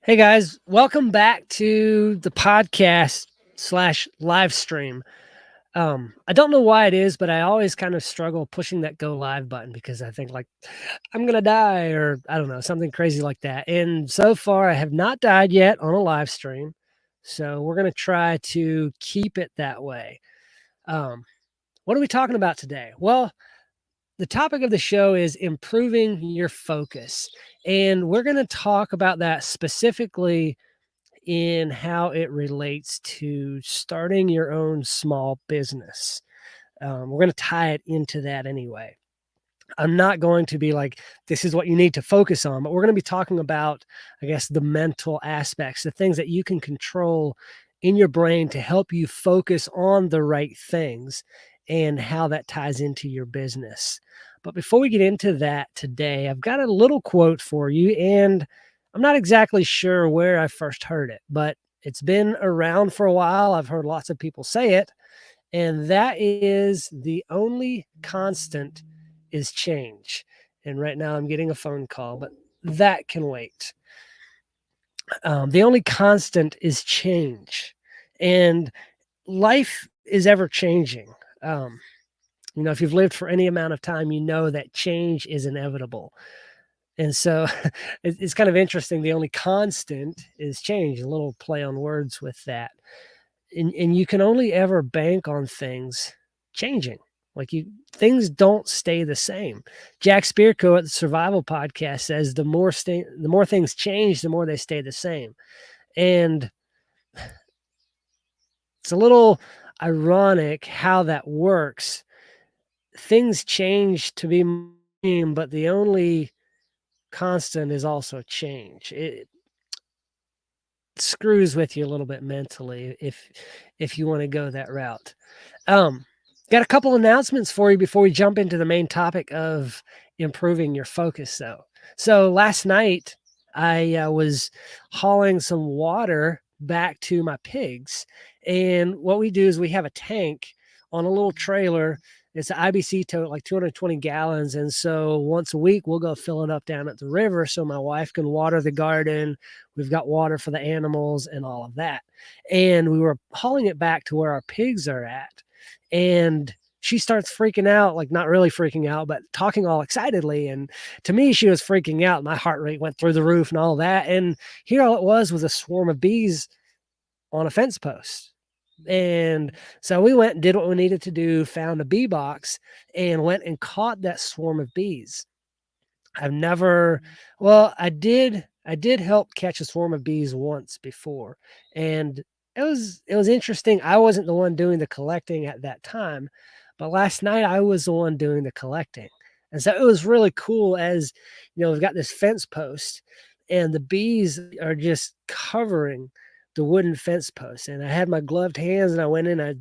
Hey guys, welcome back to the podcast slash live stream. I don't know why it is, but I always kind of struggle pushing that go live button because I think like I'm gonna die or I don't know, something crazy like that. And so far I have not died yet on a live stream. So we're gonna try to keep it that way. Um, what are we talking about today? Well, the topic of the show is improving your focus. And we're going to talk about that specifically in how it relates to starting your own small business. We're going to tie it into that anyway. I'm not going to be like, this is what you need to focus on, but we're going to be talking about, I guess, the mental aspects, the things that you can control in your brain to help you focus on the right things and how that ties into your business. But before we get into that today, I've got a little quote for you, and I'm not exactly sure where I first heard it, but it's been around for a while. I've heard lots of people say it, and that is the only constant is change. And right now I'm getting a phone call, but that can wait. The only constant is change, and life is ever changing. Um, if you've lived for any amount of time, you know that change is inevitable. And so it's kind of interesting. The only constant is change, a little play on words with that. And you can only ever bank on things changing. Like things don't stay the same. Jack Spirko at the Survival Podcast says the more things change, the more they stay the same. And it's a little ironic how that works. Things change to be mean, but the only constant is also change. It screws with you a little bit mentally if you want to go that route. Got a couple announcements for you before we jump into the main topic of improving your focus, though. So last night, I was hauling some water back to my pigs. And what we do is we have a tank on a little trailer. It's an IBC tote, like 220 gallons. And so once a week, we'll go fill it up down at the river so my wife can water the garden. We've got water for the animals and all of that. And we were hauling it back to where our pigs are at. And she starts freaking out, like not really freaking out, but talking all excitedly. And to me, she was freaking out. My heart rate went through the roof and all that. And here all it was a swarm of bees on a fence post. And so we went and did what we needed to do, found a bee box and went and caught that swarm of bees. I've never, well, I did help catch a swarm of bees once before. And it was interesting. I wasn't the one doing the collecting at that time, but last night I was the one doing the collecting. And so it was really cool as, we've got this fence post and the bees are just covering the wooden fence post. And I had my gloved hands and I went in, I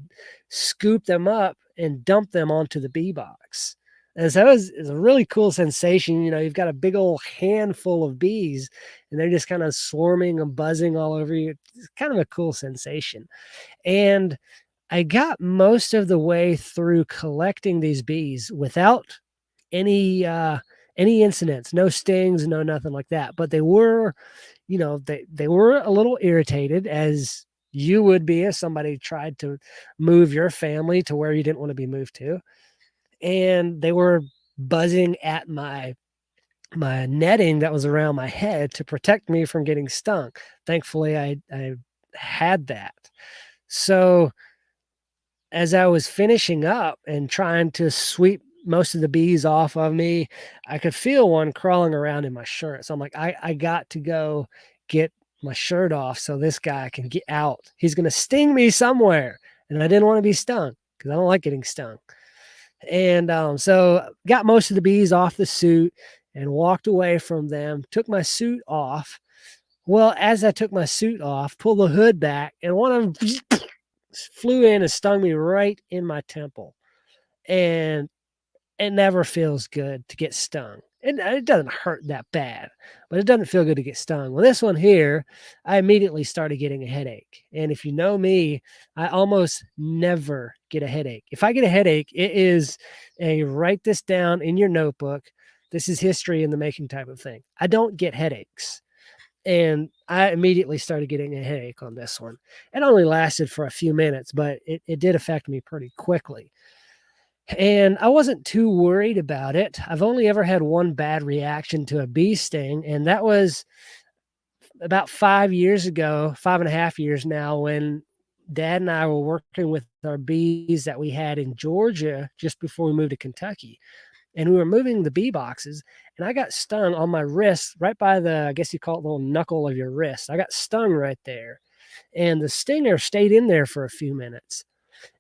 scooped them up and dumped them onto the bee box. And so it's a really cool sensation. You've got a big old handful of bees and they're just kind of swarming and buzzing all over you. It's kind of a cool sensation. And I got most of the way through collecting these bees without any incidents, no stings, no nothing like that. But they were, they were a little irritated, as you would be if somebody tried to move your family to where you didn't want to be moved to. And they were buzzing at my netting that was around my head to protect me from getting stung. Thankfully, I had that. So as I was finishing up and trying to sweep most of the bees off of me, I could feel one crawling around in my shirt. So I'm like, I got to go get my shirt off so this guy can get out. He's going to sting me somewhere. And I didn't want to be stung because I don't like getting stung. And so got most of the bees off the suit and walked away from them, took my suit off. Well, as I took my suit off, pulled the hood back, and one of them flew in and stung me right in my temple. And it never feels good to get stung. It doesn't hurt that bad, but it doesn't feel good to get stung. Well, this one here, I immediately started getting a headache. And if you know me, I almost never get a headache. If I get a headache, it is a write this down in your notebook. This is history in the making type of thing. I don't get headaches. And I immediately started getting a headache on this one. It only lasted for a few minutes, but it did affect me pretty quickly. And I wasn't too worried about it. I've only ever had one bad reaction to a bee sting, and that was about 5 years ago, 5.5 years now, when Dad and I were working with our bees that we had in Georgia just before we moved to Kentucky. And we were moving the bee boxes, and I got stung on my wrist, right by the, I guess you call it the little knuckle of your wrist. I got stung right there, and the stinger stayed in there for a few minutes,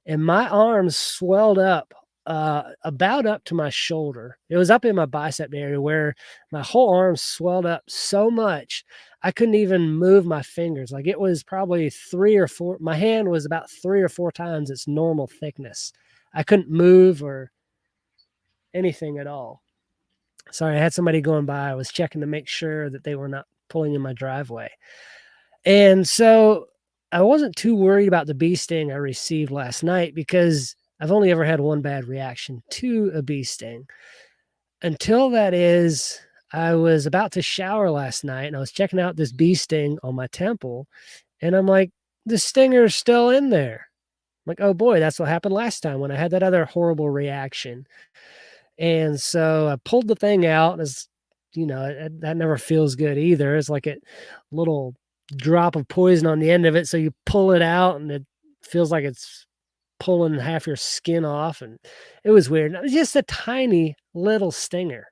and my arms swelled up about up to my shoulder. It was up in my bicep area where my whole arm swelled up so much I couldn't even move my fingers. Like, it was probably 3 or 4. My hand was about 3 or 4 times its normal thickness. I couldn't move or anything at all. Sorry, I had somebody going by. I was checking to make sure that they were not pulling in my driveway. And so I wasn't too worried about the bee sting I received last night because I've only ever had one bad reaction to a bee sting. Until that is, I was about to shower last night and I was checking out this bee sting on my temple. And I'm like, the stinger's still in there. I'm like, oh boy, that's what happened last time when I had that other horrible reaction. And so I pulled the thing out, and it's, that never feels good either. It's like a little drop of poison on the end of it. So you pull it out and it feels like it's pulling half your skin off. And it was weird. It was just a tiny little stinger.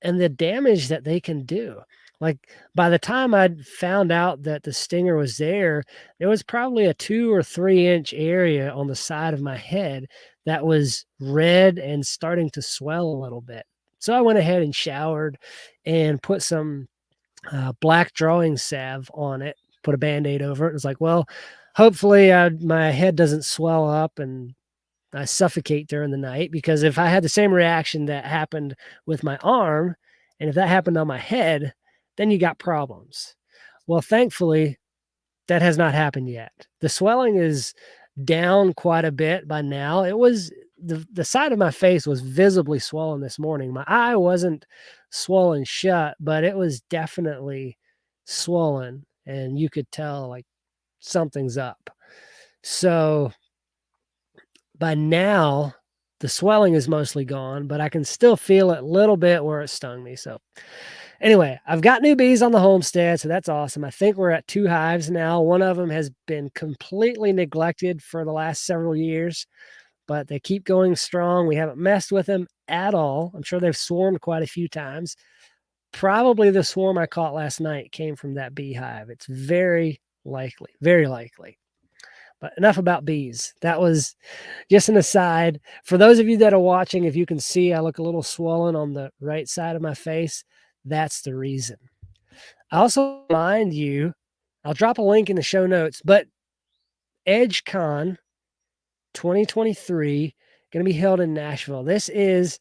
And the damage that they can do. Like, by the time I'd found out that the stinger was there was probably a 2 or 3 inch area on the side of my head that was red and starting to swell a little bit. So I went ahead and showered and put some black drawing salve on it, put a Band-Aid over it. It was like, well, hopefully my head doesn't swell up and I suffocate during the night, because if I had the same reaction that happened with my arm, and if that happened on my head, then you got problems. Well, thankfully, that has not happened yet. The swelling is down quite a bit by now. It was the side of my face was visibly swollen this morning. My eye wasn't swollen shut, but it was definitely swollen, and you could tell like something's up. So by now, the swelling is mostly gone, but I can still feel it a little bit where it stung me. So anyway, I've got new bees on the homestead, so that's awesome. I think we're at 2 hives now. One of them has been completely neglected for the last several years, but they keep going strong. We haven't messed with them at all. I'm sure they've swarmed quite a few times. Probably the swarm I caught last night came from that beehive. It's very likely, very likely. But enough about bees. That was just an aside. For those of you that are watching, if you can see, I look a little swollen on the right side of my face. That's the reason. I also remind you, I'll drop a link in the show notes, but EDGEcon 2023 going to be held in Nashville. This is,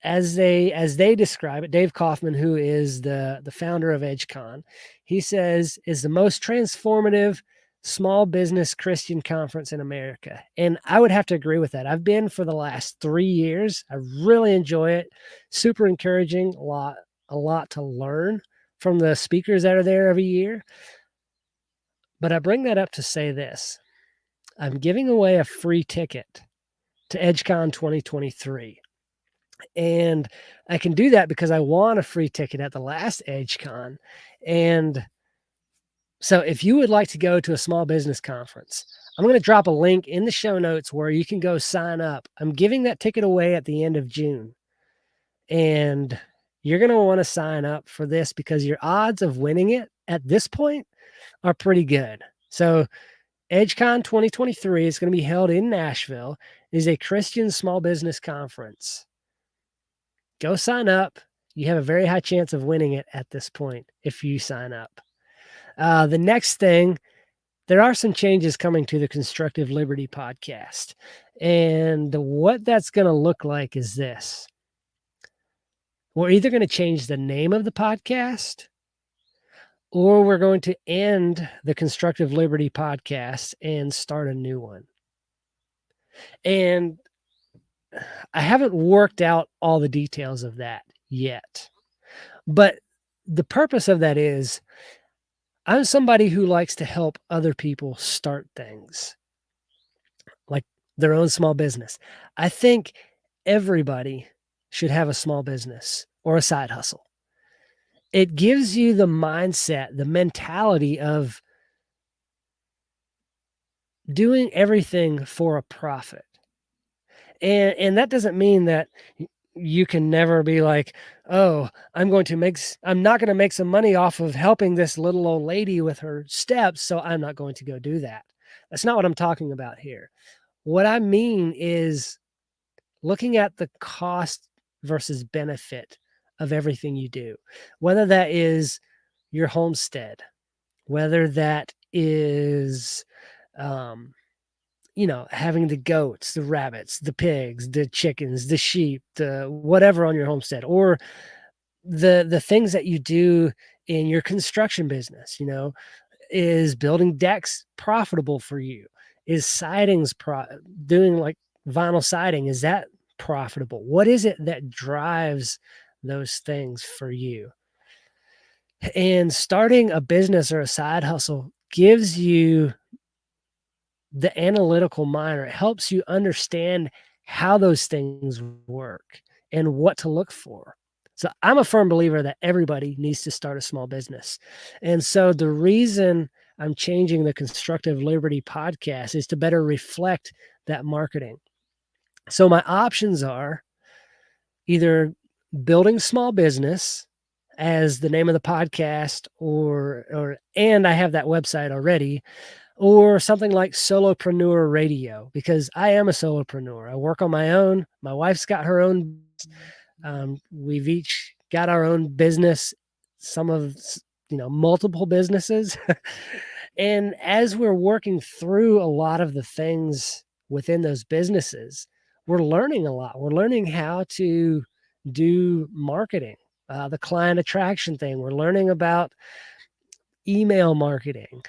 as they describe it, Dave Kaufman, who is the founder of EDGEcon, he says is the most transformative small business Christian conference in America. And I would have to agree with that. I've been for the last 3 years. I really enjoy it. Super encouraging, a lot to learn from the speakers that are there every year. But I bring that up to say this. I'm giving away a free ticket to EDGEcon 2023. And I can do that because I won a free ticket at the last EDGEcon. And so if you would like to go to a small business conference, I'm going to drop a link in the show notes where you can go sign up. I'm giving that ticket away at the end of June. And you're going to want to sign up for this because your odds of winning it at this point are pretty good. So EDGEcon 2023 is going to be held in Nashville. It is a Christian small business conference. Go sign up. You have a very high chance of winning it at this point if you sign up. The next thing, there are some changes coming to the Constructive Liberty podcast. And what that's going to look like is this. We're either going to change the name of the podcast, or we're going to end the Constructive Liberty podcast and start a new one. And I haven't worked out all the details of that yet. But the purpose of that is I'm somebody who likes to help other people start things, like their own small business. I think everybody should have a small business or a side hustle. It gives you the mindset, the mentality of doing everything for a profit. And that doesn't mean that you can never be like, "Oh, I'm not gonna make some money off of helping this little old lady with her steps, so I'm not going to go do that." That's not what I'm talking about here. What I mean is looking at the cost versus benefit of everything you do, whether that is your homestead, whether that is, um, having the goats, the rabbits, the pigs, the chickens, the sheep, the whatever on your homestead, or the things that you do in your construction business. Is building decks profitable for you? Is doing like vinyl siding, is that profitable? What is it that drives those things for you? And starting a business or a side hustle gives you the analytical mind, or it helps you understand how those things work and what to look for. So I'm a firm believer that everybody needs to start a small business. And so the reason I'm changing the Constructive Liberty podcast is to better reflect that marketing. So my options are either building small business as the name of the podcast, and I have that website already, or something like solopreneur radio, because I am a solopreneur. I work on my own. My wife's got her own. We've each got our own business, multiple businesses. And as we're working through a lot of the things within those businesses, we're learning a lot. We're learning how to do marketing, the client attraction thing. We're learning about email marketing,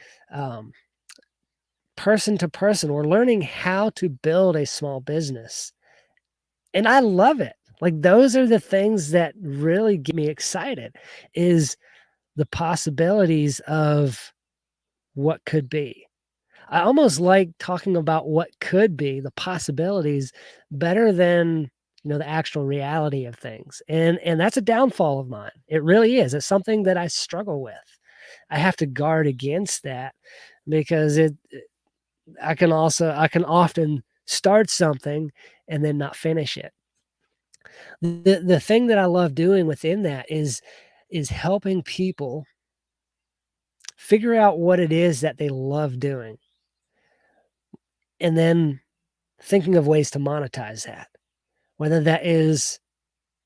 person to person. We're learning how to build a small business. And I love it. Like, those are the things that really get me excited, is the possibilities of what could be. I almost like talking about what could be, the possibilities, better than, the actual reality of things. And that's a downfall of mine. It really is. It's something that I struggle with. I have to guard against that, because I can often start something and then not finish it. The thing that I love doing within that is helping people figure out what it is that they love doing, and then thinking of ways to monetize that. Whether that is,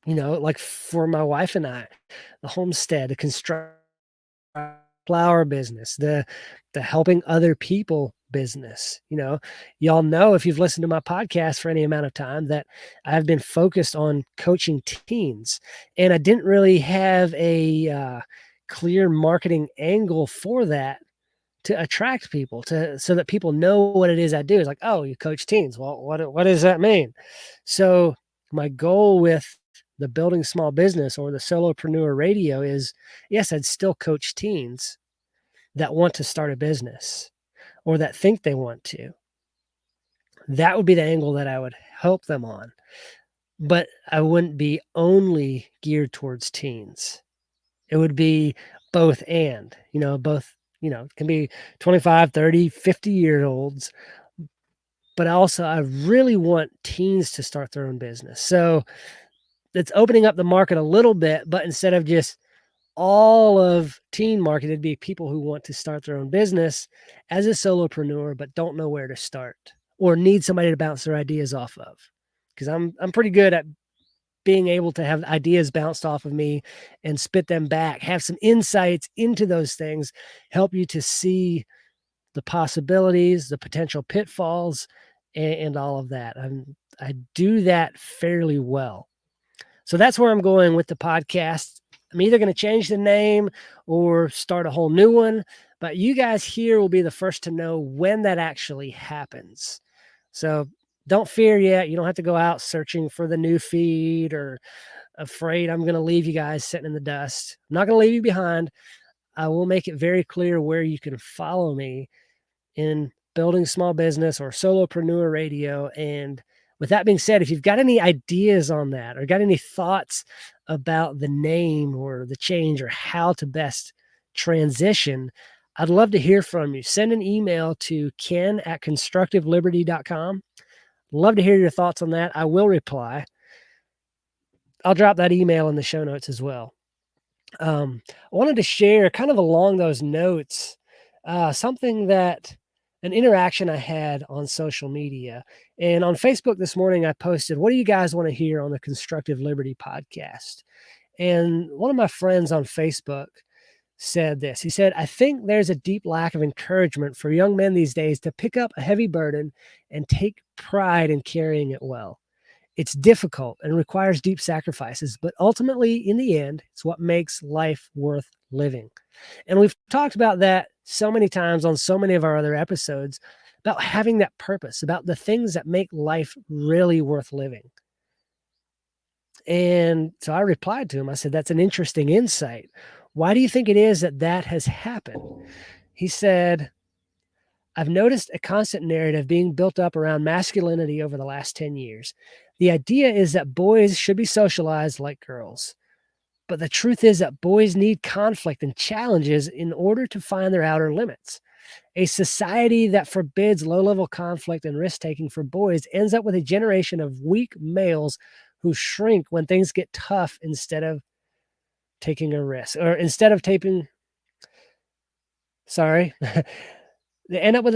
like for my wife and I, the homestead, the construction, flower business, the helping other people business. Y'all know, if you've listened to my podcast for any amount of time, that I've been focused on coaching teens, and I didn't really have a clear marketing angle for that to attract people, so that people know what it is I do. It's like, oh, you coach teens. Well, what does that mean? So my goal with the building small business or the solopreneur radio is, yes, I'd still coach teens that want to start a business or that think they want to. That would be the angle that I would help them on. But I wouldn't be only geared towards teens. It would be both and, it can be 25, 30, 50-year-olds. But also, I really want teens to start their own business. So it's opening up the market a little bit, but instead of just all of teen market, it'd be people who want to start their own business as a solopreneur, but don't know where to start or need somebody to bounce their ideas off of. Because I'm pretty good at being able to have ideas bounced off of me and spit them back, have some insights into those things, help you to see the possibilities, the potential pitfalls, and all of that. I do that fairly well. So that's where I'm going with the podcast. I'm either going to change the name or start a whole new one, but you guys here will be the first to know when that actually happens. So don't fear yet. You don't have to go out searching for the new feed or afraid I'm going to leave you guys sitting in the dust. I'm not going to leave you behind. I will make it very clear where you can follow me in building small business or solopreneur radio. And with that being said, if you've got any ideas on that or got any thoughts about the name or the change or how to best transition, I'd love to hear from you. Send an email to ken@constructiveliberty.com. Love to hear your thoughts on that. I will reply. I'll drop that email in the show notes as well. I wanted to share kind of along those notes, something that an interaction I had on social media. And on Facebook this morning, I posted, what do you guys want to hear on the Constructive Liberty podcast? And one of my friends on Facebook said this. He said, I think there's a deep lack of encouragement for young men these days to pick up a heavy burden and take pride in carrying it well. It's difficult and requires deep sacrifices, but ultimately, in the end, it's what makes life worth living. And we've talked about that so many times on so many of our other episodes about having that purpose, about the things that make life really worth living. And so I replied to him. I said, that's an interesting insight. Why do you think it is that that has happened? He said, I've noticed a constant narrative being built up around masculinity over the last 10 years. The idea is that boys should be socialized like girls. But the truth is that boys need conflict and challenges in order to find their outer limits. A society that forbids low-level conflict and risk-taking for boys ends up with a generation of weak males who shrink when things get tough instead of taking a risk, or instead of taking, sorry, they end up with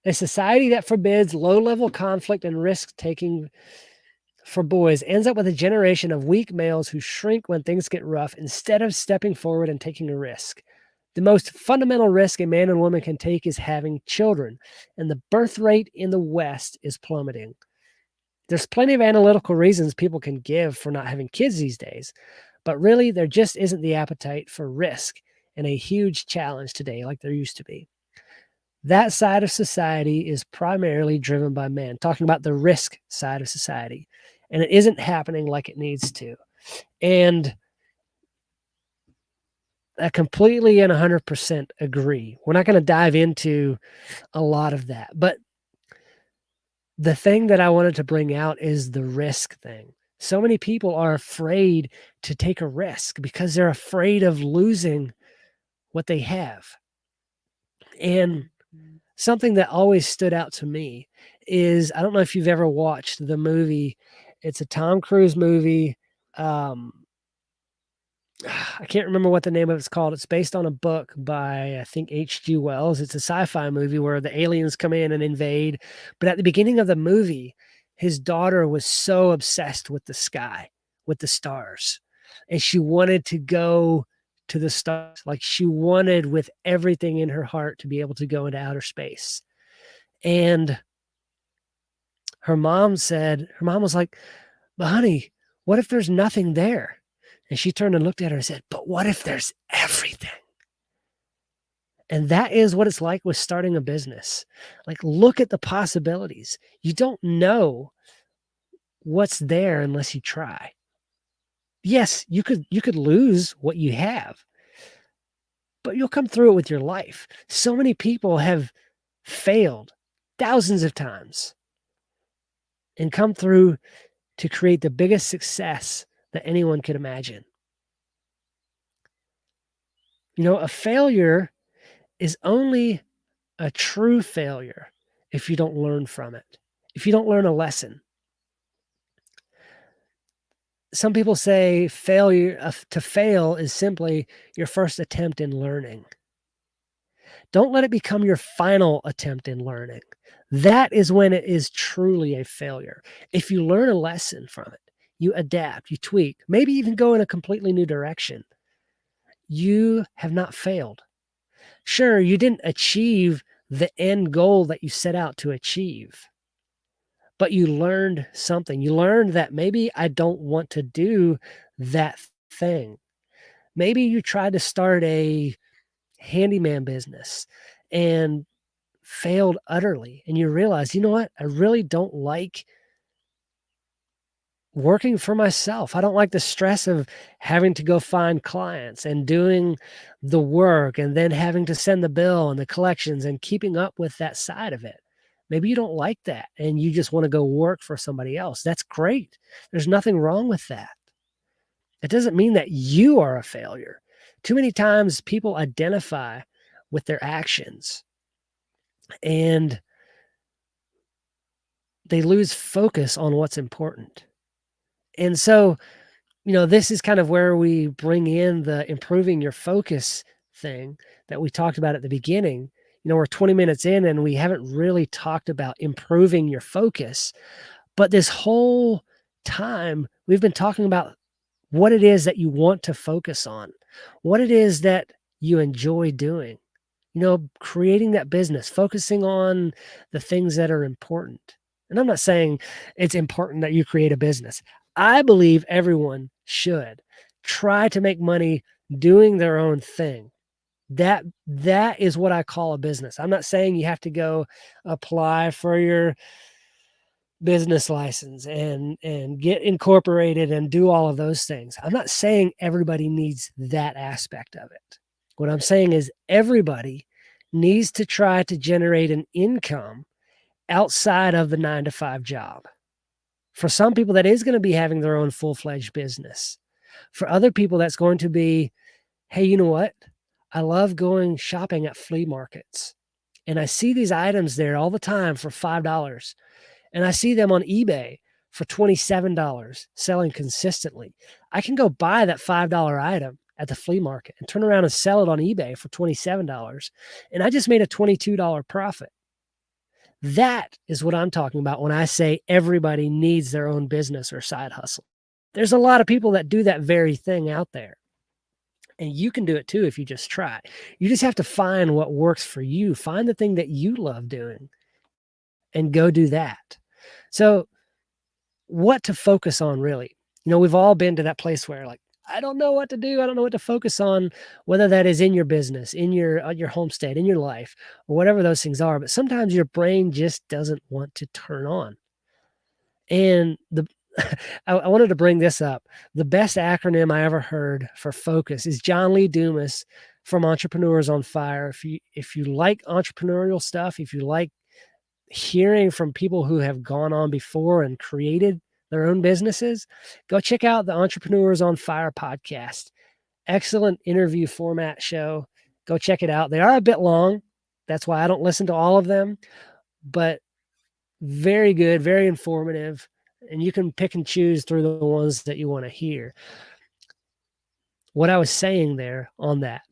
a society that forbids low-level conflict and risk-taking for boys ends up with a generation of weak males who shrink when things get rough instead of stepping forward and taking a risk. The most fundamental risk a man and woman can take is having children, and the birth rate in the West is plummeting. There's plenty of analytical reasons people can give for not having kids these days, but really there just isn't the appetite for risk and a huge challenge today like there used to be. That side of society is primarily driven by men, talking about the risk side of society, and it isn't happening like it needs to. And I completely and 100% agree. We're not going to dive into a lot of that, but the thing that I wanted to bring out is the risk thing. So many people are afraid to take a risk because they're afraid of losing what they have. And something that always stood out to me is, I don't know if you've ever watched the movie. It's a Tom Cruise movie. I can't remember what the name of it's called. It's based on a book by, I think, H.G. Wells. It's a sci-fi movie where the aliens come in and invade. But at the beginning of the movie, his daughter was so obsessed with the sky, with the stars. And she wanted to go to the stars. Like, she wanted with everything in her heart to be able to go into outer space. And her mom was like, but honey, what if there's nothing there? And she turned and looked at her and said, but what if there's everything? And that is what it's like with starting a business. Like, look at the possibilities. You don't know what's there unless you try. Yes, you could lose what you have, but you'll come through it with your life. So many people have failed thousands of times and come through to create the biggest success that anyone could imagine. You know, a failure is only a true failure if you don't learn from it, if you don't learn a lesson. Some people say failure to fail is simply your first attempt in learning. Don't let it become your final attempt in learning. That is when it is truly a failure. If you learn a lesson from it, you adapt, you tweak, maybe even go in a completely new direction, you have not failed. Sure, you didn't achieve the end goal that you set out to achieve, but you learned something. You learned that maybe I don't want to do that thing. Maybe you tried to start a handyman business and failed utterly, and you realize, you know what? I really don't like working for myself. I don't like the stress of having to go find clients and doing the work and then having to send the bill and the collections and keeping up with that side of it. Maybe you don't like that and you just want to go work for somebody else. That's great. There's nothing wrong with that. It doesn't mean that you are a failure. Too many times people identify with their actions and they lose focus on what's important. And so, this is kind of where we bring in the improving your focus thing that we talked about at the beginning. We're 20 minutes in and we haven't really talked about improving your focus. But this whole time, we've been talking about what it is that you want to focus on, what it is that you enjoy doing, creating that business, focusing on the things that are important. And I'm not saying it's important that you create a business. I believe everyone should try to make money doing their own thing. That is what I call a business. I'm not saying you have to go apply for your business license and get incorporated and do all of those things. I'm not saying everybody needs that aspect of it. What I'm saying is everybody needs to try to generate an income outside of the 9 to 5 job. For some people, that is going to be having their own full-fledged business. For other people, that's going to be, hey, you know what? I love going shopping at flea markets. And I see these items there all the time for $5. And I see them on eBay for $27 selling consistently. I can go buy that $5 item at the flea market and turn around and sell it on eBay for $27. And I just made a $22 profit. That is what I'm talking about when I say everybody needs their own business or side hustle. There's a lot of people that do that very thing out there. And you can do it too if you just try. You just have to find what works for you. Find the thing that you love doing and go do that. So, what to focus on really? We've all been to that place where like, I don't know what to do. I don't know what to focus on, whether that is in your business, in your homestead, in your life, or whatever those things are. But sometimes your brain just doesn't want to turn on. And I wanted to bring this up. The best acronym I ever heard for focus is John Lee Dumas from Entrepreneurs on Fire. If you like entrepreneurial stuff, if you like hearing from people who have gone on before and created their own businesses, go check out the Entrepreneurs on Fire podcast. Excellent interview format show. Go check it out. They are a bit long. That's why I don't listen to all of them, but very good, very informative. And you can pick and choose through the ones that you want to hear. What I was saying there on that,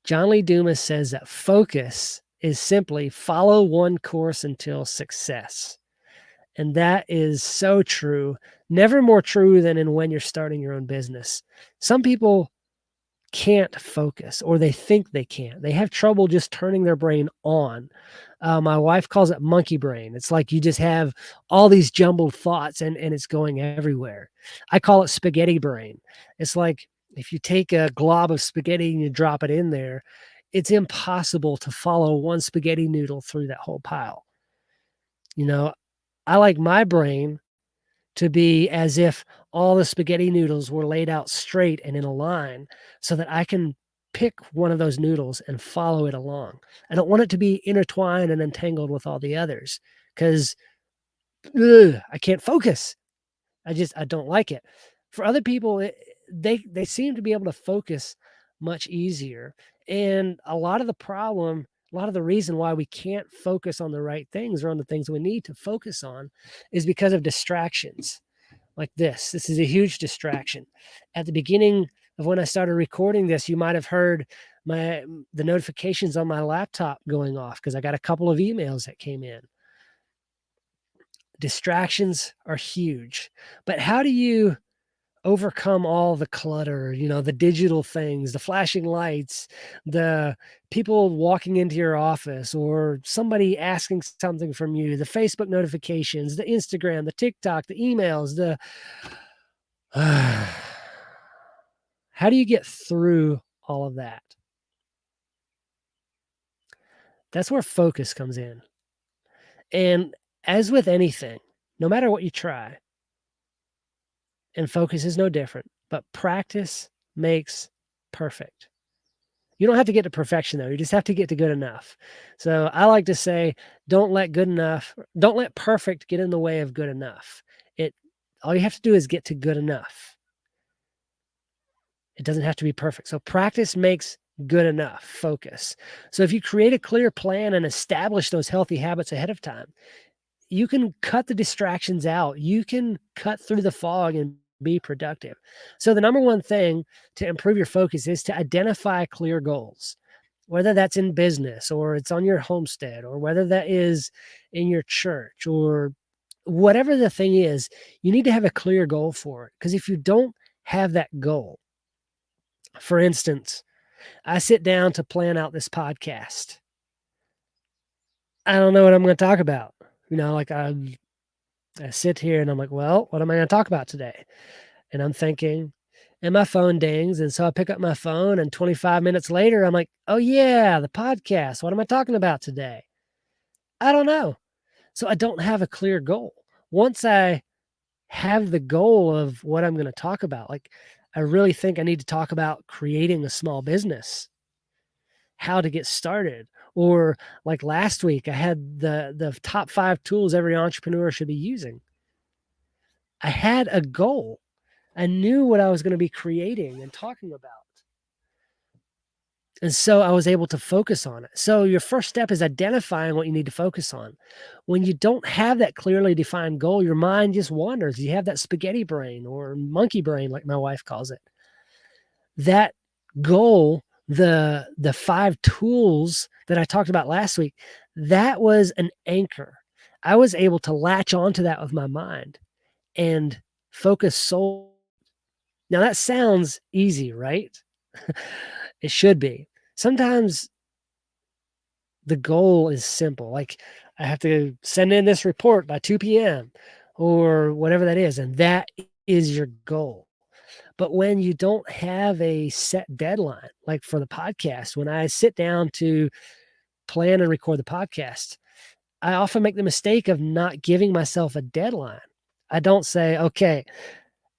John Lee Dumas says that focus is simply follow one course until success. And that is so true. Never more true than in when you're starting your own business. Some people can't focus, or they think they can't. They have trouble just turning their brain on. My wife calls it monkey brain. It's like you just have all these jumbled thoughts and it's going everywhere. I call it spaghetti brain. It's like if you take a glob of spaghetti and you drop it in there, it's impossible to follow one spaghetti noodle through that whole pile. I like my brain to be as if all the spaghetti noodles were laid out straight and in a line so that I can pick one of those noodles and follow it along. I don't want it to be intertwined and entangled with all the others because I can't focus. I don't like it. For other people, they seem to be able to focus much easier. And a lot of the reason why we can't focus on the right things or on the things we need to focus on is because of distractions like this. This is a huge distraction. At the beginning of when I started recording this, you might have heard the notifications on my laptop going off because I got a couple of emails that came in. Distractions are huge. But how do you overcome all the clutter, the digital things, the flashing lights, the people walking into your office or somebody asking something from you, the Facebook notifications, the Instagram, the TikTok, the emails, how do you get through all of that? That's where focus comes in. And as with anything, no matter what you try, and focus is no different, but practice makes perfect. You don't have to get to perfection though. You just have to get to good enough. So I like to say, don't let perfect get in the way of good enough. All you have to do is get to good enough. It doesn't have to be perfect. So practice makes good enough. Focus. So if you create a clear plan and establish those healthy habits ahead of time, you can cut the distractions out. You can cut through the fog and be productive. So the number one thing to improve your focus is to identify clear goals, whether that's in business or it's on your homestead or whether that is in your church or whatever the thing is, you need to have a clear goal for it. Because if you don't have that goal, for instance, I sit down to plan out this podcast. I don't know what I'm going to talk about. Like I sit here and I'm like, well, what am I going to talk about today? And I'm thinking, and my phone dings. And so I pick up my phone and 25 minutes later, I'm like, oh yeah, the podcast. What am I talking about today? I don't know. So I don't have a clear goal. Once I have the goal of what I'm going to talk about, like I really think I need to talk about creating a small business, how to get started. Or like last week, I had the top 5 tools every entrepreneur should be using. I had a goal. I knew what I was going to be creating and talking about. And so I was able to focus on it. So your first step is identifying what you need to focus on. When you don't have that clearly defined goal, your mind just wanders. You have that spaghetti brain or monkey brain, like my wife calls it. That goal, the 5 tools that I talked about last week, that was an anchor. I was able to latch onto that with my mind and focus solely. Now that sounds easy, right? It should be. Sometimes the goal is simple. Like I have to send in this report by 2 p.m. or whatever that is. And that is your goal. But when you don't have a set deadline, like for the podcast, when I sit down to plan and record the podcast, I often make the mistake of not giving myself a deadline. I don't say, okay,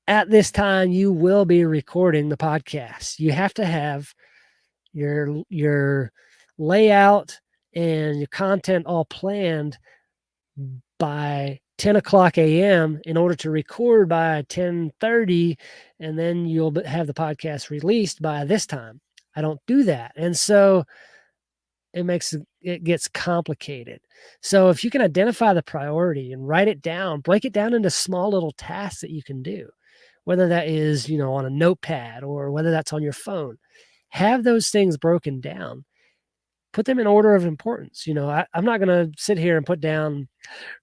at this time you will be recording the podcast. You have to have your layout and your content all planned by 10 o'clock a.m. in order to record by 10:30, and then you'll have the podcast released by this time. I don't do that. And so it gets complicated. So if you can identify the priority and write it down, break it down into small little tasks that you can do, whether that is, on a notepad or whether that's on your phone, have those things broken down, put them in order of importance. I'm not going to sit here and put down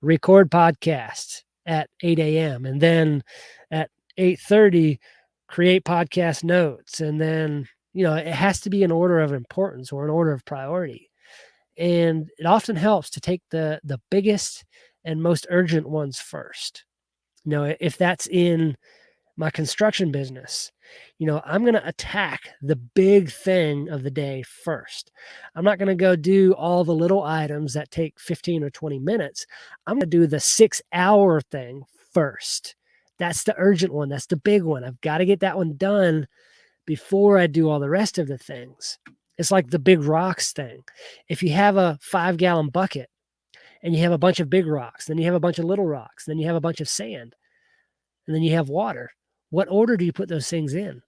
record podcast at 8 a.m. and then at 8:30 create podcast notes. And then, it has to be an order of importance or an order of priority. And it often helps to take the biggest and most urgent ones first. If that's in my construction business, I'm going to attack the big thing of the day first. I'm not going to go do all the little items that take 15 or 20 minutes. I'm going to do the 6-hour thing first. That's the urgent one. That's the big one. I've got to get that one done before I do all the rest of the things. It's like the big rocks thing. If you have a 5-gallon bucket and you have a bunch of big rocks, then you have a bunch of little rocks, then you have a bunch of sand, and then you have water. What order do you put those things in?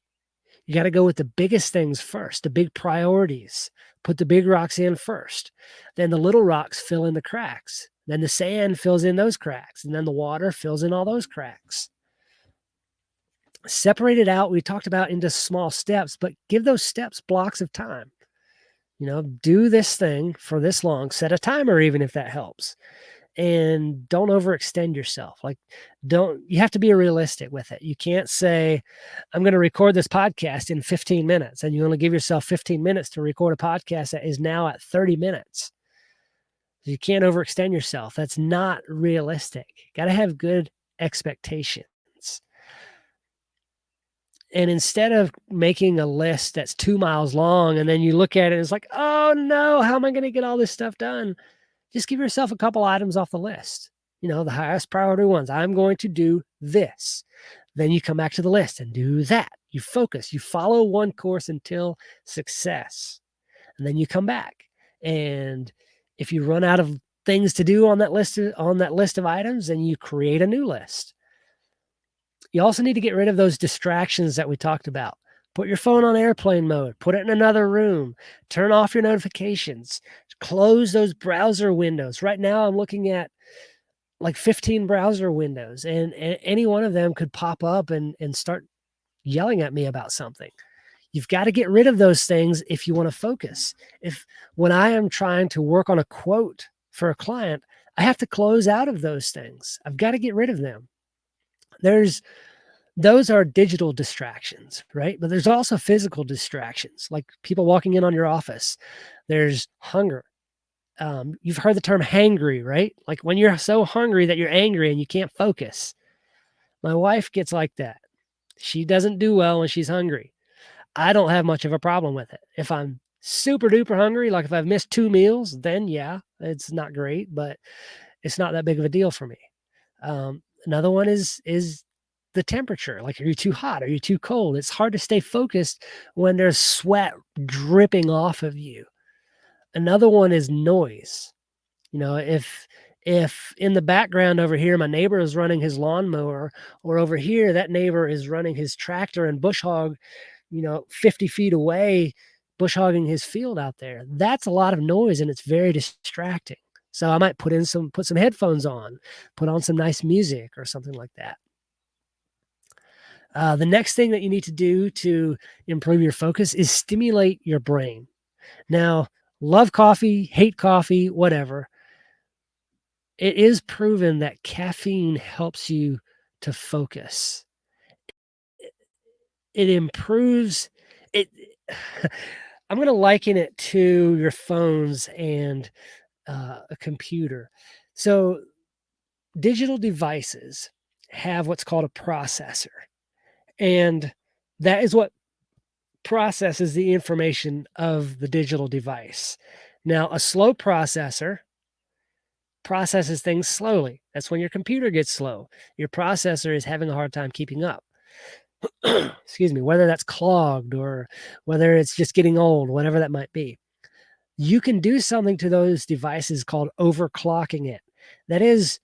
You got to go with the biggest things first, the big priorities. Put the big rocks in first. Then the little rocks fill in the cracks. Then the sand fills in those cracks. And then the water fills in all those cracks. Separate it out, we talked about, into small steps, but give those steps blocks of time. Do this thing for this long. Set a timer even if that helps. And don't overextend yourself. You have to be realistic with it. You can't say, I'm going to record this podcast in 15 minutes, and you only give yourself 15 minutes to record a podcast that is now at 30 minutes. You can't overextend yourself. That's not realistic. Got to have good expectations. And instead of making a list that's 2 miles long, and then you look at it and it's like, oh no, how am I going to get all this stuff done? Just give yourself a couple items off the list. The highest priority ones. I'm going to do this. Then you come back to the list and do that. You focus, you follow one course until success. And then you come back. And if you run out of things to do on that list of items, then you create a new list. You also need to get rid of those distractions that we talked about. Put your phone on airplane mode, put it in another room, turn off your notifications, close those browser windows. Right now, I'm looking at like 15 browser windows, and any one of them could pop up and start yelling at me about something. You've got to get rid of those things if you want to focus. When I am trying to work on a quote for a client, I have to close out of those things. I've got to get rid of them. Those are digital distractions, right? But there's also physical distractions, like people walking in on your office. There's hunger. You've heard the term hangry, right? Like when you're so hungry that you're angry and you can't focus. My wife gets like that. She doesn't do well when she's hungry. I don't have much of a problem with it. If I'm super duper hungry, like if I've missed 2 meals, then yeah, it's not great, but it's not that big of a deal for me. Another one is the temperature. Like, are you too hot? Are you too cold? It's hard to stay focused when there's sweat dripping off of you. Another one is noise. You know, if in the background over here, my neighbor is running his lawnmower, or over here, that neighbor is running his tractor and bush hog, 50 feet away, bush hogging his field out there. That's a lot of noise and it's very distracting. So I might put some headphones on, put on some nice music or something like that. The next thing that you need to do to improve your focus is stimulate your brain. Now, love coffee, hate coffee, whatever. It is proven that caffeine helps you to focus. It improves it. I'm going to liken it to your phones and a computer. So digital devices have what's called a processor. And that is what processes the information of the digital device. Now, a slow processor processes things slowly. That's when your computer gets slow. Your processor is having a hard time keeping up. Excuse me, whether that's clogged or whether it's just getting old, whatever that might be. You can do something to those devices called overclocking it. That is,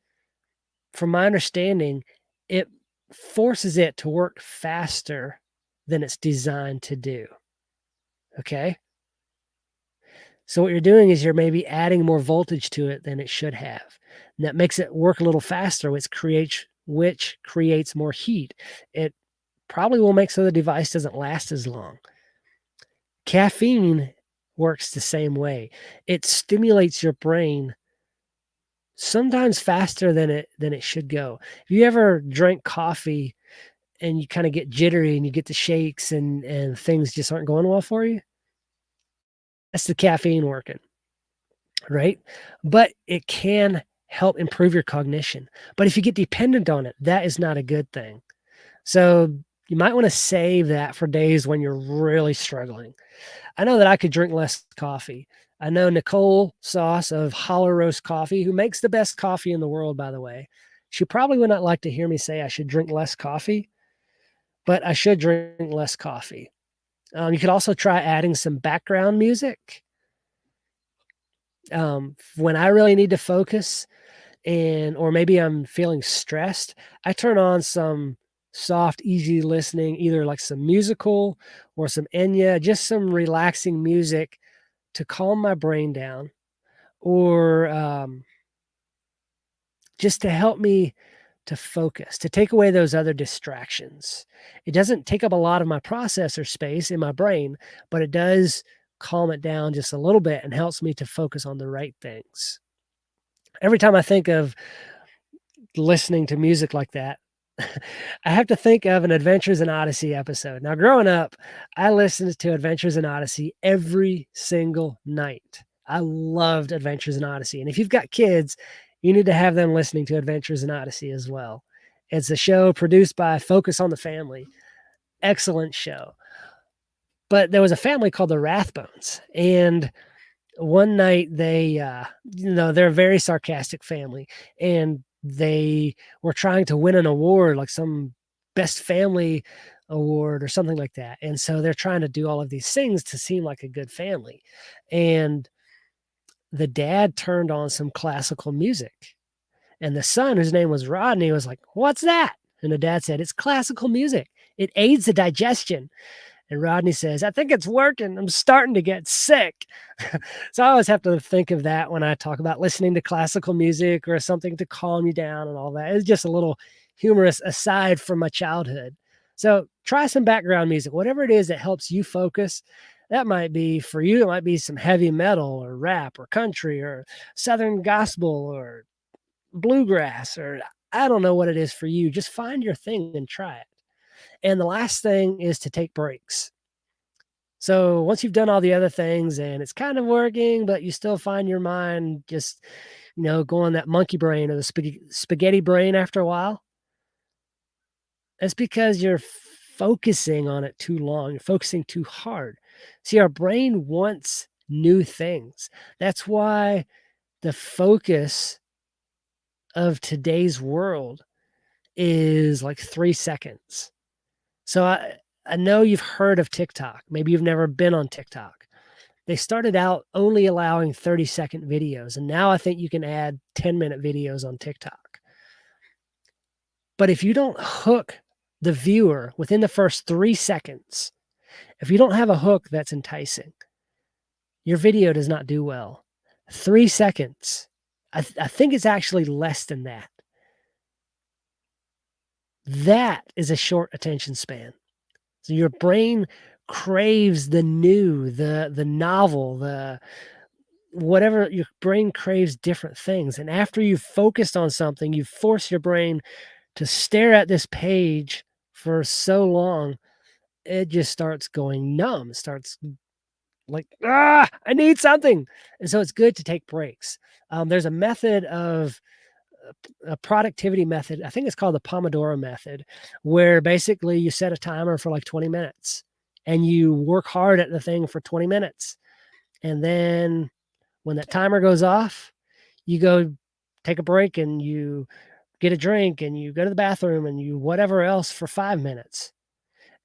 from my understanding, it forces it to work faster than it's designed to do. Okay? So what you're doing is you're maybe adding more voltage to it than it should have. And that makes it work a little faster, which creates more heat. It probably will make so the device doesn't last as long. Caffeine works the same way. It stimulates your brain sometimes faster than it should go. If you ever drink coffee and you kind of get jittery and you get the shakes and things just aren't going well for you, that's the caffeine working, right? But it can help improve your cognition. But if you get dependent on it, that is not a good thing. So you might want to save that for days when you're really struggling. I know that I could drink less coffee. I know Nicole Sauce of Hollow Roast Coffee, who makes the best coffee in the world, by the way. She probably would not like to hear me say I should drink less coffee, but I should drink less coffee. You could also try adding some background music. When I really need to focus or maybe I'm feeling stressed, I turn on some soft, easy listening, either like some musical or some Enya, just some relaxing music to calm my brain down, or just to help me to focus, to take away those other distractions. It doesn't take up a lot of my processor space in my brain, but it does calm it down just a little bit and helps me to focus on the right things. Every time I think of listening to music like that, I have to think of an Adventures in Odyssey episode. Now, growing up, I listened to Adventures in Odyssey every single night. I loved Adventures in Odyssey. And if you've got kids, you need to have them listening to Adventures in Odyssey as well. It's a show produced by Focus on the Family. Excellent show. But there was a family called the Rathbones. And one night they're a very sarcastic family. And they were trying to win an award, like some best family award or something like that. And so they're trying to do all of these things to seem like a good family. And the dad turned on some classical music. And the son, whose name was Rodney, was like, "What's that?" And the dad said, "It's classical music. It aids the digestion." And Rodney says, "I think it's working. I'm starting to get sick." So I always have to think of that when I talk about listening to classical music or something to calm you down and all that. It's just a little humorous aside from my childhood. So try some background music, whatever it is that helps you focus. That might be for you, it might be some heavy metal or rap or country or Southern gospel or bluegrass, or I don't know what it is for you. Just find your thing and try it. And the last thing is to take breaks. So once you've done all the other things and it's kind of working, but you still find your mind just, going that monkey brain or the spaghetti brain after a while, it's because you're focusing on it too long. You're focusing too hard. See, our brain wants new things. That's why the focus of today's world is like 3 seconds. So I know you've heard of TikTok. Maybe you've never been on TikTok. They started out only allowing 30-second videos, and now I think you can add 10-minute videos on TikTok. But if you don't hook the viewer within the first 3 seconds, if you don't have a hook that's enticing, your video does not do well. 3 seconds. I think it's actually less than that. That is a short attention span. So your brain craves the new, the novel, the whatever. Your brain craves different things. And after you've focused on something, you force your brain to stare at this page for so long, it just starts going numb. It starts like, I need something. And so it's good to take breaks. There's a method of a productivity method. I think it's called the Pomodoro method, where basically you set a timer for like 20 minutes and you work hard at the thing for 20 minutes. And then when that timer goes off, you go take a break and you get a drink and you go to the bathroom and you whatever else for 5 minutes.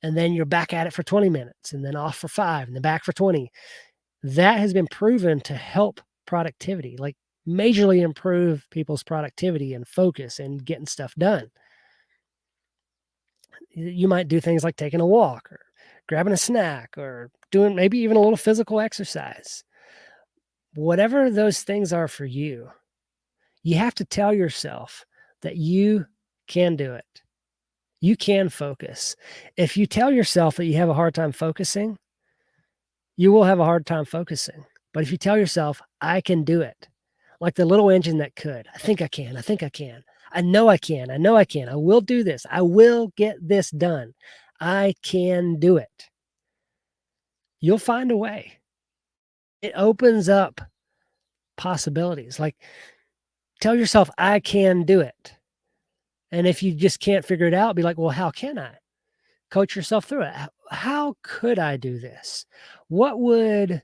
And then you're back at it for 20 minutes and then off for 5 and then back for 20. That has been proven to help productivity, like majorly improve people's productivity and focus and getting stuff done. You might do things like taking a walk or grabbing a snack or doing maybe even a little physical exercise. Whatever those things are for you, you have to tell yourself that you can do it. You can focus. If you tell yourself that you have a hard time focusing, you will have a hard time focusing. But if you tell yourself, I can do it, like the little engine that could, I think I can, I think I can, I know I can, I know I can, I will do this, I will get this done, I can do it. You'll find a way. It opens up possibilities. Like tell yourself, I can do it. And if you just can't figure it out, be like, well, how can I? Coach yourself through it. How could I do this? What would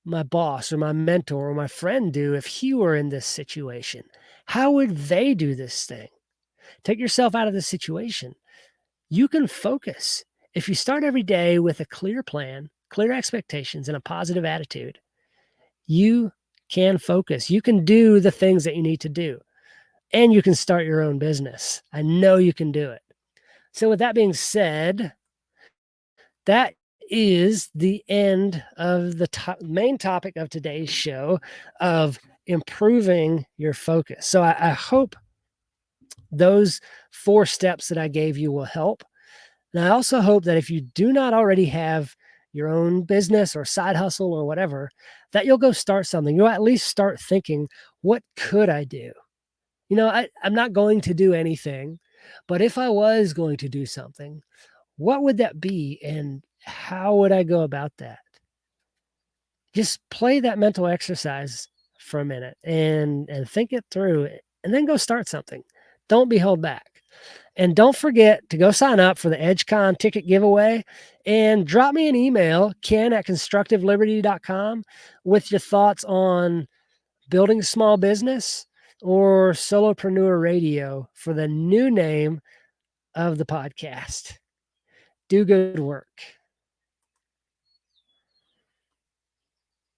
my boss or my mentor or my friend do if he were in this situation? How would they do this thing? Take yourself out of the situation. You can focus. If you start every day with a clear plan, clear expectations, and a positive attitude, you can focus. You can do the things that you need to do. And you can start your own business. I know you can do it. So with that being said, that is the end of the main topic of today's show of improving your focus. So I hope those 4 steps that I gave you will help. And I also hope that if you do not already have your own business or side hustle or whatever, that you'll go start something. You'll at least start thinking, what could I do? I'm not going to do anything, but if I was going to do something, what would that be? And how would I go about that? Just play that mental exercise for a minute and think it through and then go start something. Don't be held back. And don't forget to go sign up for the EDGEcon ticket giveaway and drop me an email, ken@constructiveliberty.com, with your thoughts on building a small business or solopreneur radio for the new name of the podcast. Do good work.